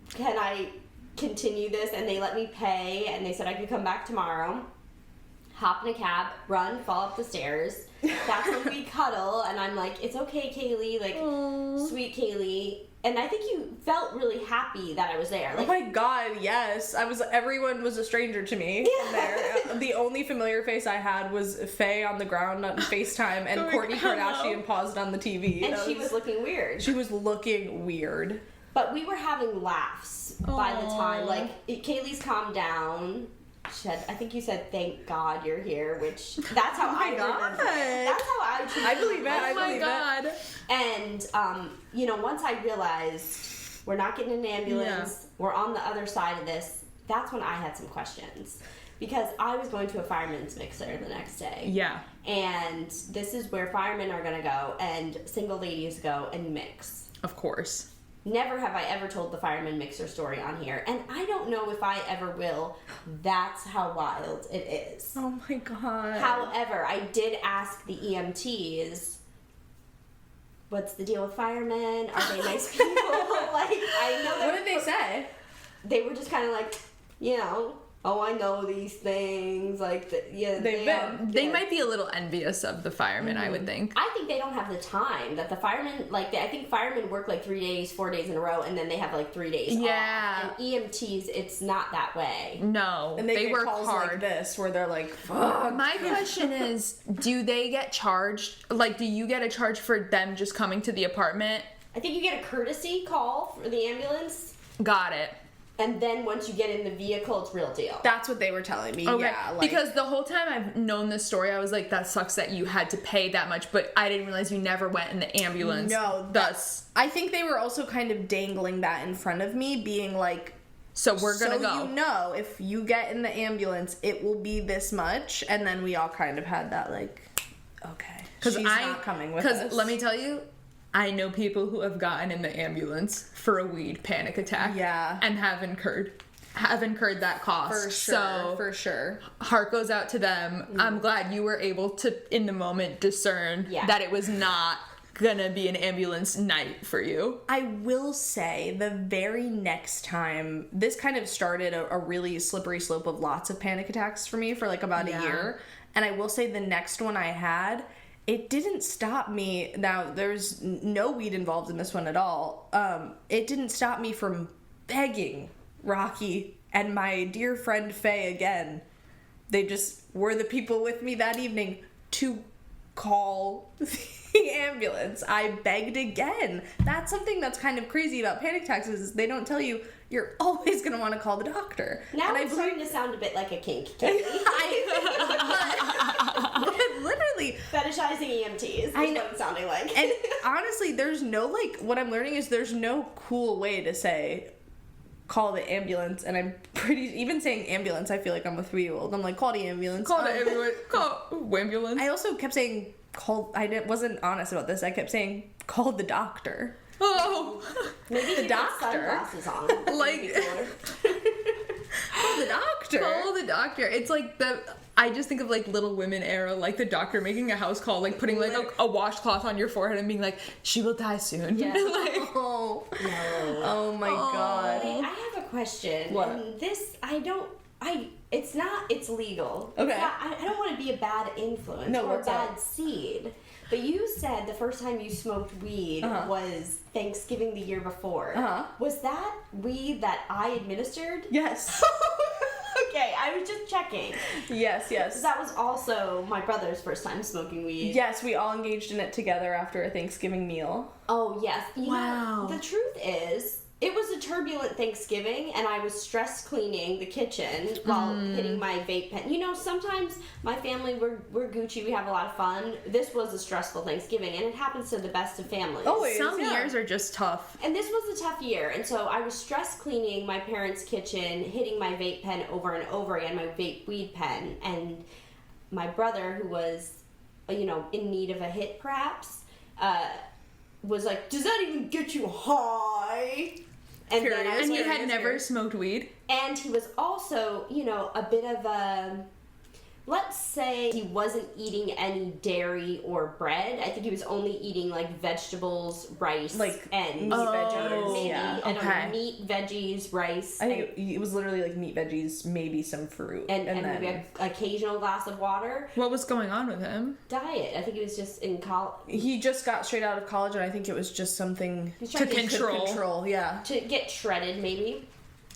can I continue this? And they let me pay, and they said I could come back tomorrow. Hop in a cab, run, fall up the stairs. That's when we cuddle, and I'm like, it's okay, Caleigh, like, aww. Sweet Caleigh. And I think you felt really happy that I was there. Like, oh my god, yes. Everyone was a stranger to me there. The only familiar face I had was Faye on the ground on FaceTime, and Kourtney Kardashian paused on the TV. And she was looking weird. She was looking weird. But we were having laughs by the time. Like, Caleigh's calmed down. I think you said, thank God you're here, which that's how I remember it. That's how I treat it. I believe it. Oh my God. And, once I realized we're not getting an ambulance, we're on the other side of this, that's when I had some questions. Because I was going to a fireman's mixer the next day. Yeah. And this is where firemen are going to go, and single ladies go and mix. Of course. Never have I ever told the fireman mixer story on here, and I don't know if I ever will. That's how wild it is. Oh my god. However, I did ask the EMTs, what's the deal with firemen? Are they nice people? Like, I know that. What did they say? They were just kind of like, oh, I know these things. Like, they might be a little envious of the firemen, I would think. I think they don't have the time that the firemen, I think firemen work like 3 days, 4 days in a row, and then they have like 3 days off. And EMTs, it's not that way. No, and they work calls hard. Like this, where they're like, fuck. My question is, do they get charged? Like, do you get a charge for them just coming to the apartment? I think you get a courtesy call for the ambulance. Got it. And then once you get in the vehicle, it's real deal. That's what they were telling me. Okay. Yeah, like, because the whole time I've known this story, I was like, that sucks that you had to pay that much, but I didn't realize you never went in the ambulance. No, Thus. I think they were also kind of dangling that in front of me, being like, So we're gonna go. you know, if you get in the ambulance, it will be this much. And then we all kind of had that, like, okay, she's not coming with us. Because let me tell you, I know people who have gotten in the ambulance for a weed panic attack. Yeah. And have incurred that cost. For sure, So for sure. heart goes out to them. I'm glad you were able to, in the moment, discern that it was not gonna be an ambulance night for you. I will say the very next time, this kind of started a really slippery slope of lots of panic attacks for me for like about a year. And I will say the next one I had, it didn't stop me. Now, there's no weed involved in this one at all. It didn't stop me from begging Rocky and my dear friend Faye again. They just were the people with me that evening to call the ambulance. I begged again. That's something that's kind of crazy about panic attacks is they don't tell you you're always going to want to call the doctor. Now and it's starting to sound a bit like a kink. But literally fetishizing EMTs is what it's sounding like. And honestly, there's no, like, what I'm learning is there's no cool way to say call the ambulance, and I'm even saying ambulance, I feel like I'm a 3-year-old. I'm like, call the ambulance. Call the ambulance. Call ambulance. I also kept saying wasn't honest about this. I kept saying call the doctor. Oh, maybe the you doctor. Put sunglasses on. Like, call the doctor. Call the doctor. It's like I just think of like Little Women era, like the doctor making a house call, like putting like a washcloth on your forehead and being like, she will die soon. Yeah. Like, Oh my god. Wait, I have a question. What? And this, it's legal. Okay. It's not, I don't want to be a bad influence or a what's bad up? seed. But you said the first time you smoked weed was Thanksgiving the year before. Was that weed that I administered? Yes. Okay, I was just checking. Yes. That was also my brother's first time smoking weed. Yes, we all engaged in it together after a Thanksgiving meal. Oh, yes. You Wow. know, the truth is, it was a turbulent Thanksgiving, and I was stress cleaning the kitchen while hitting my vape pen. You know, sometimes my family, we're Gucci, we have a lot of fun. This was a stressful Thanksgiving, and it happens to the best of families. Always. some yeah. years are just tough. And this was a tough year, and so I was stress cleaning my parents' kitchen, hitting my vape pen over and over again, my vape weed pen, and my brother, who was, you know, in need of a hit perhaps, was like, does that even get you high? And then I was And he like, had never smoked weed. and he was also, you know, a bit of a, let's say he wasn't eating any dairy or bread. I think he was only eating like vegetables, rice, Like and meat, veggies, maybe yeah. I don't know, Okay. meat, veggies, rice, I think it was literally like meat, veggies, maybe some fruit, and then maybe an occasional glass of water. What was going on with him? Diet. I think he was just in college he just got straight out of college, and I think it was just something To control. control. Yeah. to get shredded, maybe.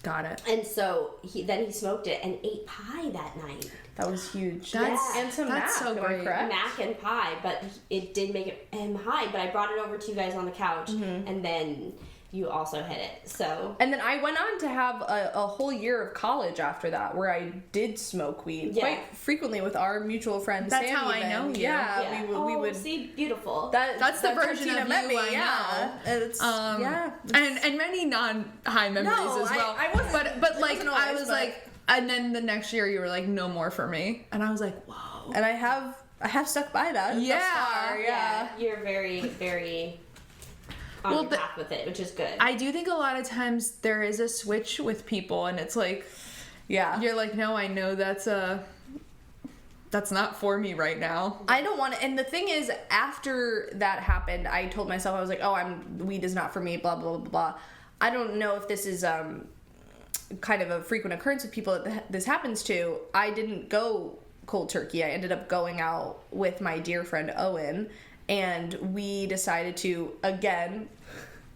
Got it. And so then he smoked it and ate pie that night. That was huge. That's- and some that's mac, so am I great. correct? Mac and pie, but it did make him high. But I brought it over to you guys on the couch, and then you also hit it. So And then I went on to have a whole year of college after that, where I did smoke weed Yeah. quite frequently with our mutual friend. That's Sammy how I then. know you. Yeah, we would. see, beautiful. That's the how version Tina of met you me, I yeah. It's, yeah. And many non-high memories No, as well. I wasn't- but I like wasn't I always, was but- like, and then the next year you were like, no more for me, and I was like, whoa. And I have stuck by that. thus Yeah. far, yeah. You're very, very on Well, your path with it, which is good. I do think a lot of times there is a switch with people, and it's like Yeah. you're like, no, I know that's not for me right now. I don't want to. And the thing is, after that happened, I told myself, I was like, oh, weed is not for me, blah, blah, blah, blah. I don't know if this is kind of a frequent occurrence with people that this happens to. I didn't go cold turkey. I ended up going out with my dear friend Owen, and we decided to, again,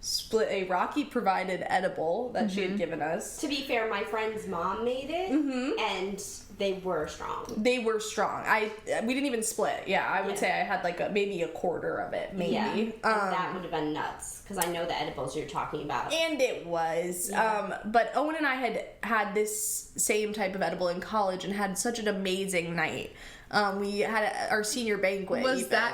split a Rocky-provided edible that she had given us. To be fair, my friend's mom made it, and They were strong. They were strong. We didn't even split. Yeah, I would say I had like maybe a quarter of it, maybe. Yeah, and that would have been nuts because I know the edibles you're talking about. And it was. Yeah. But Owen and I had this same type of edible in college and had such an amazing night. We had our senior banquet.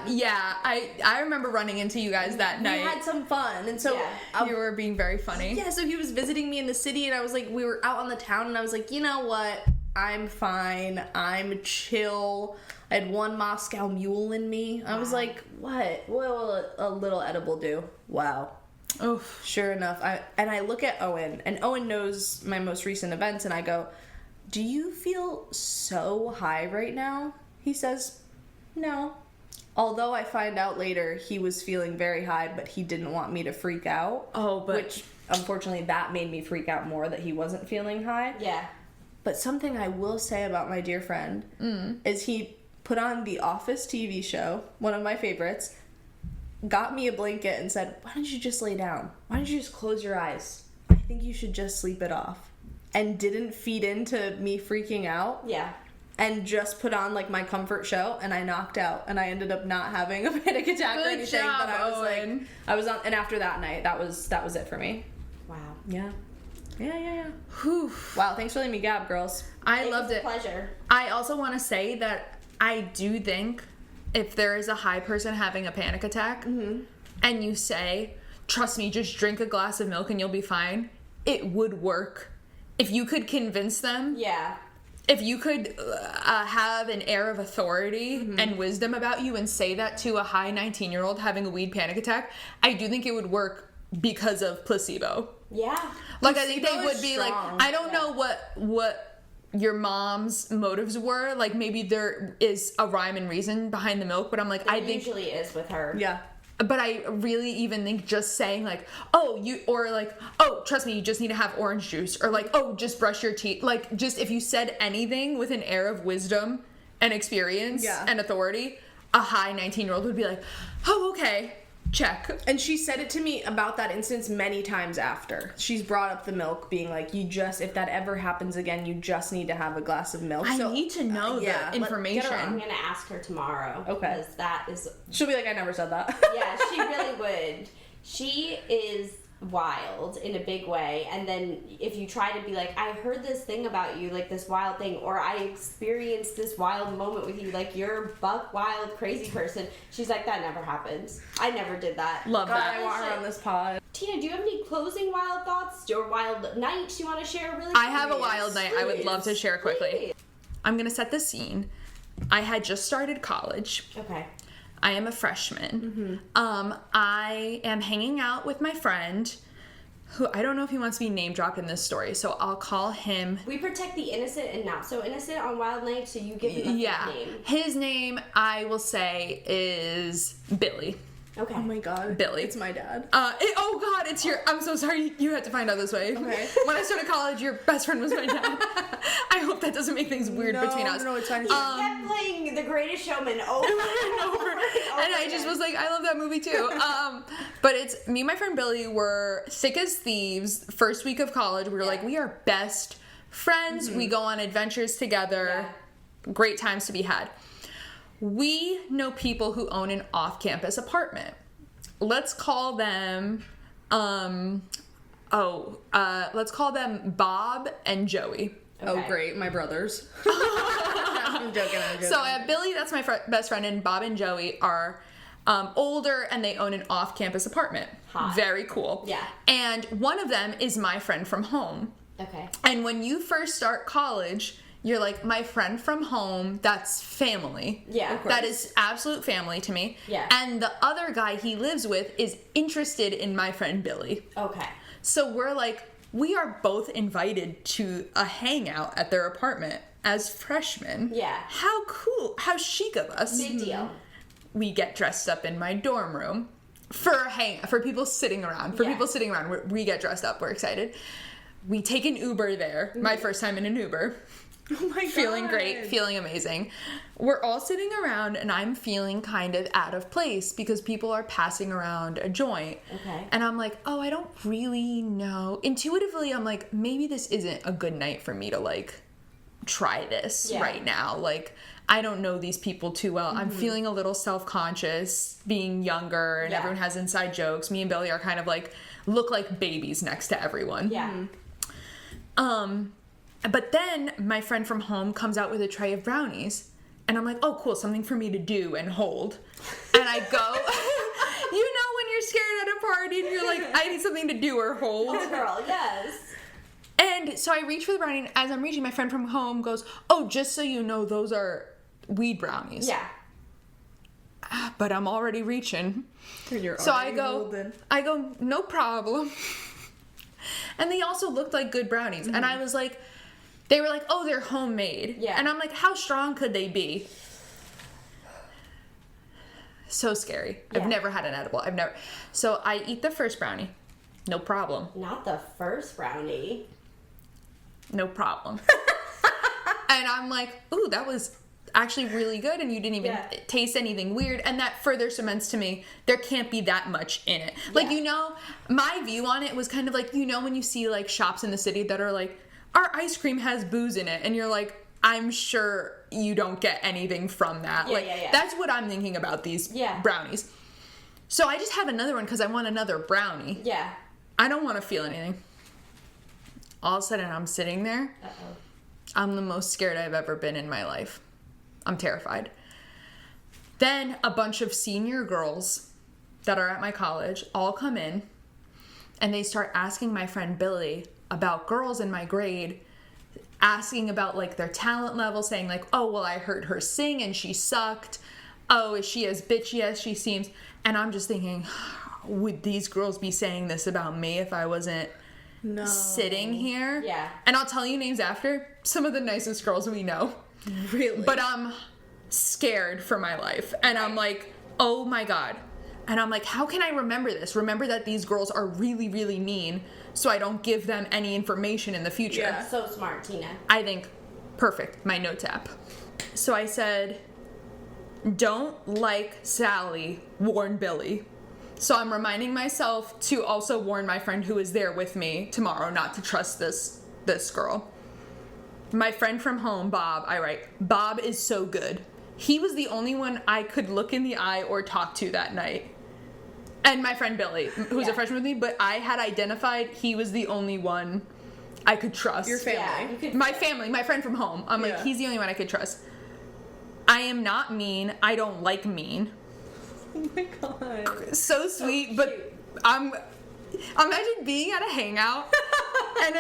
Yeah, I remember running into you guys that night. We had some fun, and so you were being very funny. Yeah, so he was visiting me in the city, and I was like, we were out on the town, and I was like, you know what? I'm fine. I'm chill. I had one Moscow Mule in me. I was like, what? What will a little edible do? Wow. Oh, sure enough. I look at Owen, and Owen knows my most recent events, and I go, do you feel so high right now? He says, no. Although I find out later he was feeling very high, but he didn't want me to freak out. Oh, but... Which, unfortunately, that made me freak out more that he wasn't feeling high. Yeah. But something I will say about my dear friend is he put on the Office TV show, one of my favorites, got me a blanket and said, why don't you just lay down? Why don't you just close your eyes? I think you should just sleep it off. And didn't feed into me freaking out. Yeah. And just put on like my comfort show, and I knocked out, and I ended up not having a panic attack or anything. Job, but I was Owen. like, I was on, and after that night, that was it for me. Wow. Yeah. Yeah. Whew. Wow, thanks for letting me gab, girls. I loved it. Pleasure. I also want to say that I do think if there is a high person having a panic attack and you say, trust me, just drink a glass of milk and you'll be fine, it would work. If you could convince them. Yeah. If you could have an air of authority and wisdom about you and say that to a high 19-year-old having a weed panic attack, I do think it would work because of placebo. Yeah. Like, I think they Placebo would is be strong. like, I don't know what your mom's motives were. Like, maybe there is a rhyme and reason behind the milk, but I'm like, I think... usually is with her. Yeah. But I really even think just saying like, oh, trust me, you just need to have orange juice, or like, oh, just brush your teeth. Like, just if you said anything with an air of wisdom and experience and authority, a high 19-year-old would be like, oh, okay, check. And she said it to me about that instance many times after. She's brought up the milk, being like, if that ever happens again, you just need to have a glass of milk. I need to know the information. I'm going to ask her tomorrow. Okay. Because that is... She'll be like, I never said that. Yeah, she really would. She is wild in a big way, and then if you try to be like, I heard this thing about you, like this wild thing, or I experienced this wild moment with you, like you're a buck wild crazy person, she's like, that never happens. I never did that. Love God, that. I want her on this pod. Tina, do you have any closing wild thoughts or wild nights you want to share? Really, I have a wild night I would love to share quickly. Please. I'm gonna set the scene. I had just started college. Okay. I am a freshman. I am hanging out with my friend, who I don't know if he wants to be name dropped in this story, so I'll call him. We protect the innocent and not so innocent on Wild Night, so you give him a name. His name, I will say, is Billy. Okay. Oh my God. Billy. It's my dad. Oh God, it's your... I'm so sorry you had to find out this way. Okay. When I started college, your best friend was my dad. I hope that doesn't make things weird between us. No, it's fine. He kept playing The Greatest Showman over and over. And I just was like, I love that movie too. But it's me and my friend Billy were thick as thieves. First week of college, we were like, we are best friends. We go on adventures together. Yeah. Great times to be had. We know people who own an off-campus apartment. Let's call them, let's call them Bob and Joey. Okay. Oh, great. My brothers. I'm joking. So Billy, that's my best friend, and Bob and Joey are older, and they own an off-campus apartment. Hot. Very cool. Yeah. And one of them is my friend from home. Okay. And when you first start college, you're like, my friend from home, that's family. Yeah. Of course. That is absolute family to me. Yeah. And the other guy he lives with is interested in my friend Billy. Okay. So we're like, we are both invited to a hangout at their apartment as freshmen. Yeah. How cool. How chic of us. Big deal. We get dressed up in my dorm room for people sitting around. We get dressed up. We're excited. We take an Uber there. My first time in an Uber. Oh my God. Feeling great, feeling amazing. We're all sitting around, and I'm feeling kind of out of place because people are passing around a joint. Okay. And I'm like, oh, I don't really know. Intuitively, I'm like, maybe this isn't a good night for me to, like, try this right now. Like, I don't know these people too well. I'm feeling a little self-conscious being younger and everyone has inside jokes. Me and Billy are kind of like, look like babies next to everyone. Yeah. But then my friend from home comes out with a tray of brownies. And I'm like, oh, cool, something for me to do and hold. And I go, you know when you're scared at a party and you're like, I need something to do or hold. Oh, girl, yes. And so I reach for the brownie, and as I'm reaching, my friend from home goes, oh, just so you know, those are weed brownies. Yeah. But I'm already reaching. So I go, no problem. And they also looked like good brownies. And I was like, they were like, oh, they're homemade. Yeah. And I'm like, how strong could they be? So scary. Yeah. I've never had an edible. So I eat the first brownie. No problem. Not the first brownie. No problem. And I'm like, ooh, that was actually really good, and you didn't even taste anything weird, and that further cements to me there can't be that much in it. Like, you know, my view on it was kind of like, you know, when you see like shops in the city that are like, our ice cream has booze in it, and you're like, I'm sure you don't get anything from that. That's what I'm thinking about these brownies. So I just have another one because I want another brownie. Yeah. I don't want to feel anything. All of a sudden, I'm sitting there. Uh-oh. I'm the most scared I've ever been in my life. I'm terrified. Then a bunch of senior girls that are at my college all come in, and they start asking my friend Billy about girls in my grade, asking about like their talent level, saying like, oh, well, I heard her sing and she sucked. Oh, is she as bitchy as she seems? And I'm just thinking, would these girls be saying this about me if I wasn't sitting here? Yeah. And I'll tell you names after. Some of the nicest girls we know. Really? But I'm scared for my life. And I'm like, oh my God. And I'm like, how can I remember this? Remember that these girls are really, really mean, so I don't give them any information in the future. Yeah. So smart, Tina. I think, perfect, my notes app. So I said, don't like Sally, warn Billy. So I'm reminding myself to also warn my friend who is there with me tomorrow not to trust this girl. My friend from home, Bob, I write, Bob is so good. He was the only one I could look in the eye or talk to that night. And my friend Billy, who's a freshman with me, but I had identified he was the only one I could trust. Your family. Yeah, you could My family, my friend from home. I'm like, he's the only one I could trust. I am not mean. I don't like mean. Oh my God. So sweet, but imagine being at a hangout and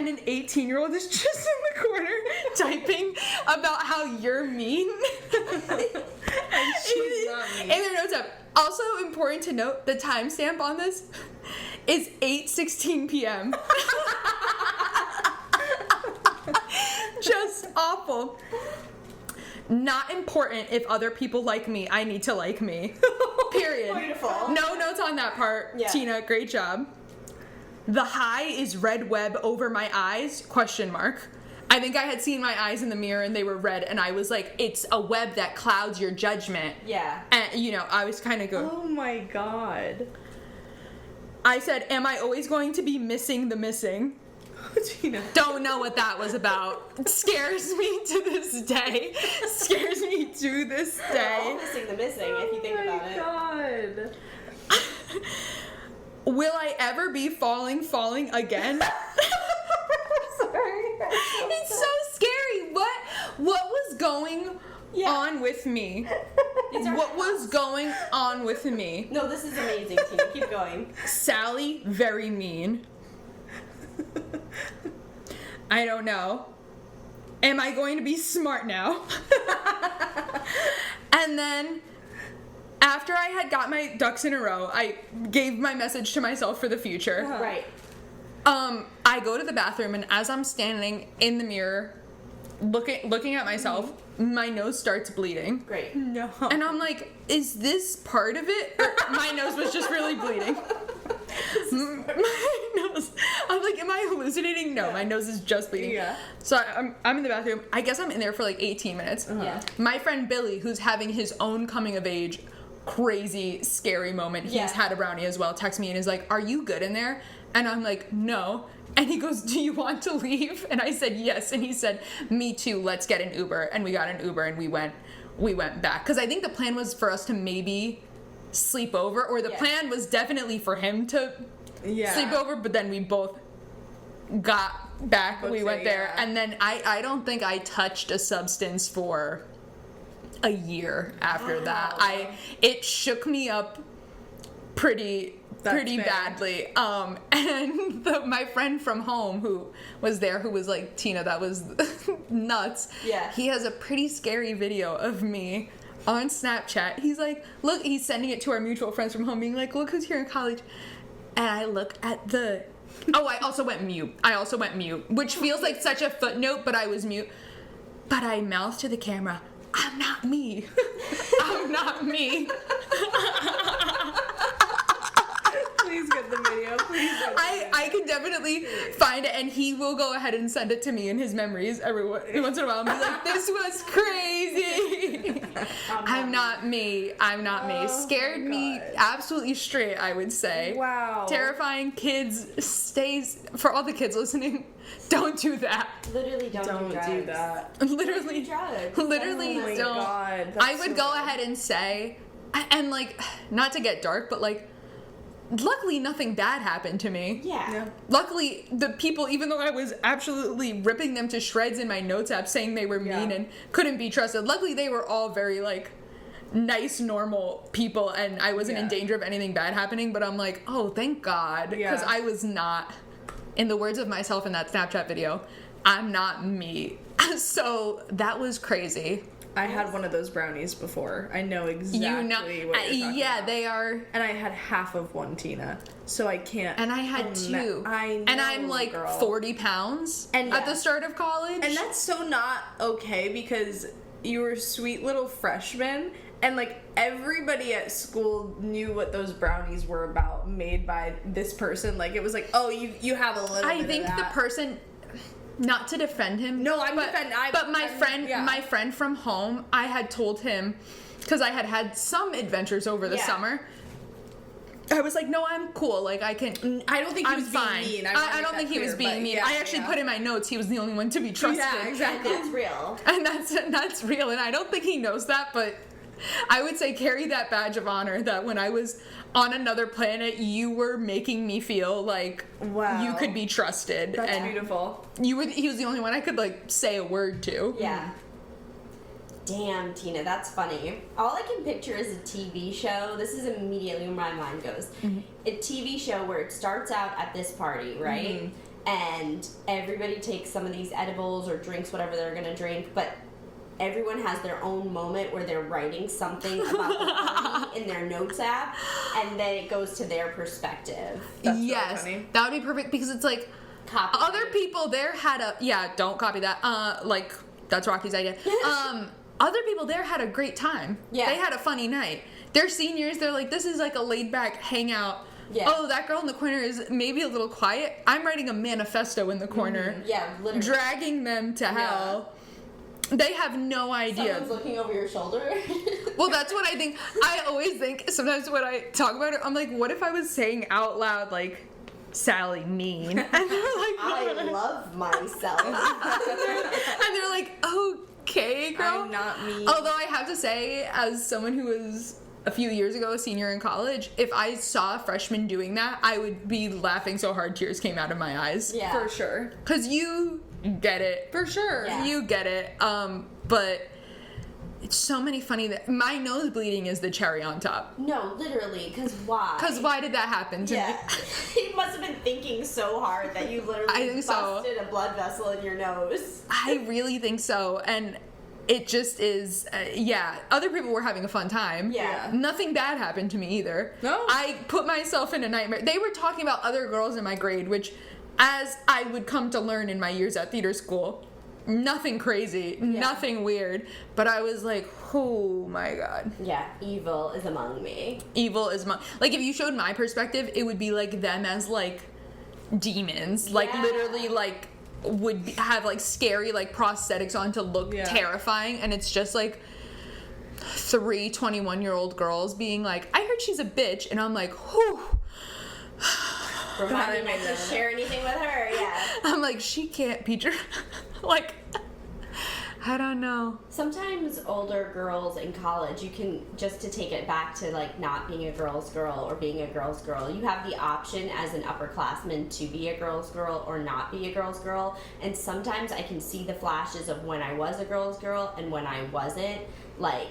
an 18-year-old is just in the corner typing about how you're mean. And she's not mean. And their notes up. Also important to note, the timestamp on this is 8:16 p.m. Just awful. Not important if other people like me. I need to like me. Period. Beautiful. No notes on that part. Yeah. Tina, great job. The high is red web over my eyes? Question mark. I think I had seen my eyes in the mirror and they were red, and I was like, it's a web that clouds your judgment. Yeah. And, you know, I was kind of going. Oh my God. I said, am I always going to be missing the missing? Tina. Don't know what that was about. Scares me to this day. Scares me to this We're all day. missing the missing, if you think about it. Oh my God. Will I ever be falling again? Sorry. It's so scary. What was going on with me? These are What was going on with me? No, this is amazing, Tina. Keep going. Sally, very mean. I don't know. Am I going to be smart now? And then, after I had got my ducks in a row, I gave my message to myself for the future. Right. I go to the bathroom, and as I'm standing in the mirror, looking at myself, my nose starts bleeding. Great. No. And I'm like, is this part of it? Or my nose was just really bleeding. My nose. I'm like, am I hallucinating? No, my nose is just bleeding. Yeah. So I'm in the bathroom. I guess I'm in there for like 18 minutes. Yeah. My friend Billy, who's having his own coming of age, crazy, scary moment. He's had a brownie as well. Texts me and is like, are you good in there? And I'm like, no. And he goes, do you want to leave? And I said, yes. And he said, me too, let's get an Uber. And we got an Uber and we went back. Because I think the plan was for us to maybe sleep over, or the plan was definitely for him to sleep over, but then we both got back. We went there. And then I don't think I touched a substance for a year after that. It shook me up pretty badly. And my friend from home who was there, who was like, Tina, that was nuts. Yeah. He has a pretty scary video of me on Snapchat. He's like, look, he's sending it to our mutual friends from home, being like, look who's here in college. And I look at I also went mute, which feels like such a footnote, but I was mute. But I mouthed to the camera, I'm not me. I'm not me. Please get the video. I can definitely find it, and he will go ahead and send it to me in his memories every once in a while and be like, this was crazy. I'm not me. Scared me absolutely straight, I would say. Wow. Terrifying. Kids, for all the kids listening, don't do that. Literally don't do that. Literally drugs. Literally oh my don't. God, I would go ahead and say, and like, not to get dark, but like, luckily nothing bad happened to me. Yeah. Luckily, the people, even though I was absolutely ripping them to shreds in my notes app saying they were mean and couldn't be trusted, luckily they were all very like nice, normal people, and I wasn't in danger of anything bad happening. But I'm like, oh, thank God, because I was not, in the words of myself in that Snapchat video, I'm not me. So that was crazy. I had one of those brownies before. I know exactly what you're talking about. They are. And I had half of one, Tina. So I can't. And I had two. I know, and I'm like, girl, 40 pounds at the start of college. And that's so not okay, because you were sweet little freshmen, and like everybody at school knew what those brownies were about, made by this person. Like, it was like, oh, you have a little bit of that. The person, not to defend him. No, I'm defending. But my friend from home, I had told him, because I had some adventures over the summer. I was like, no, I'm cool. Like, I can. I don't think he was fine. being mean. I don't think he was being mean. I actually put in my notes he was the only one to be trusted. Yeah, exactly. That's real. And that's real. And I don't think he knows that, but I would say carry that badge of honor that when I was on another planet, you were making me feel like you could be trusted. That's beautiful. He was the only one I could like say a word to. Yeah. Damn, Tina, that's funny. All I can picture is a TV show. This is immediately where my mind goes. Mm-hmm. A TV show where it starts out at this party, right? Mm-hmm. And everybody takes some of these edibles or drinks, whatever they're going to drink, but everyone has their own moment where they're writing something about the party in their notes app, and then it goes to their perspective. That's yes, so funny. That would be perfect, because it's like other people there had don't copy that. Like, that's Rocky's idea. Other people there had a great time. Yeah. They had a funny night. They're seniors. They're like, this is like a laid back hangout. Yeah. Oh, that girl in the corner is maybe a little quiet. I'm writing a manifesto in the corner. Mm-hmm. Yeah, literally. Dragging them to hell. They have no idea. Someone's looking over your shoulder. Well, that's what I think. I always think, sometimes when I talk about it, I'm like, what if I was saying out loud, like, Sally mean? And they're like, I love myself. And they're like, okay, girl. I'm not mean. Although I have to say, as someone who was a few years ago a senior in college, if I saw a freshman doing that, I would be laughing so hard tears came out of my eyes. Yeah. For sure. Because you get it. For sure. Yeah. You get it. But it's so many funny my nose bleeding is the cherry on top. No, literally, because why? Because why did that happen to me? You must have been thinking so hard that you literally busted a blood vessel in your nose. I really think so, and it just is, other people were having a fun time. Yeah. Nothing bad happened to me either. No. I put myself in a nightmare. They were talking about other girls in my grade, which, as I would come to learn in my years at theater school, nothing crazy, nothing weird, but I was like, oh my God. Yeah, evil is among me. Evil is among, like, if you showed my perspective, it would be like them as like demons, like literally like would have like scary like prosthetics on to look terrifying, and it's just like 3 21-year-old girls being like, I heard she's a bitch, and I'm like, whew. Remind I me made not to that. share anything with her. Yeah. I'm like, she can't Peter. Like, I don't know. Sometimes older girls in college, you can, just to take it back to like not being a girl's girl or being a girl's girl, you have the option as an upperclassman to be a girl's girl or not be a girl's girl. And sometimes I can see the flashes of when I was a girl's girl and when I wasn't. Like,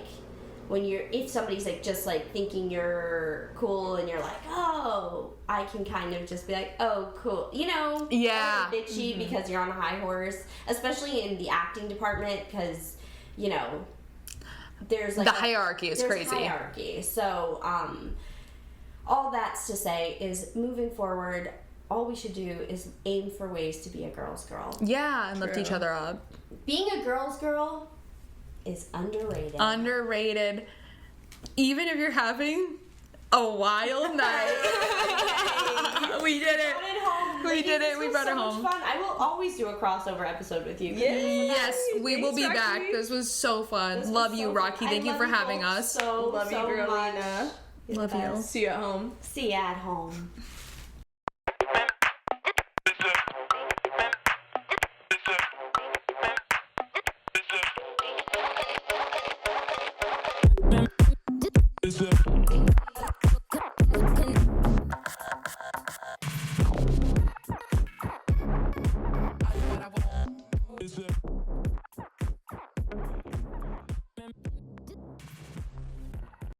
if somebody's like just like thinking you're cool and you're like, oh, I can kind of just be like, oh, cool, you know, Yeah. bitchy because you're on a high horse, especially in the acting department, because you know there's like The hierarchy is crazy. Hierarchy. So all that's to say is, moving forward, all we should do is aim for ways to be a girl's girl. Yeah, and lift True. each other up. Being a girl's girl is underrated. Underrated. Even if you're having a wild night. We did it. Brought it home. We Ladies, did it. this We was brought so it much home. fun. I will always do a crossover episode with you. Yes, we will be Thanks, back. Rocky. This was so fun. This was Love so you, fun. Rocky. I Thank you love for having both us. So, Love you, so Girlina. much. You're Love the you. best. See you at home. See ya at home.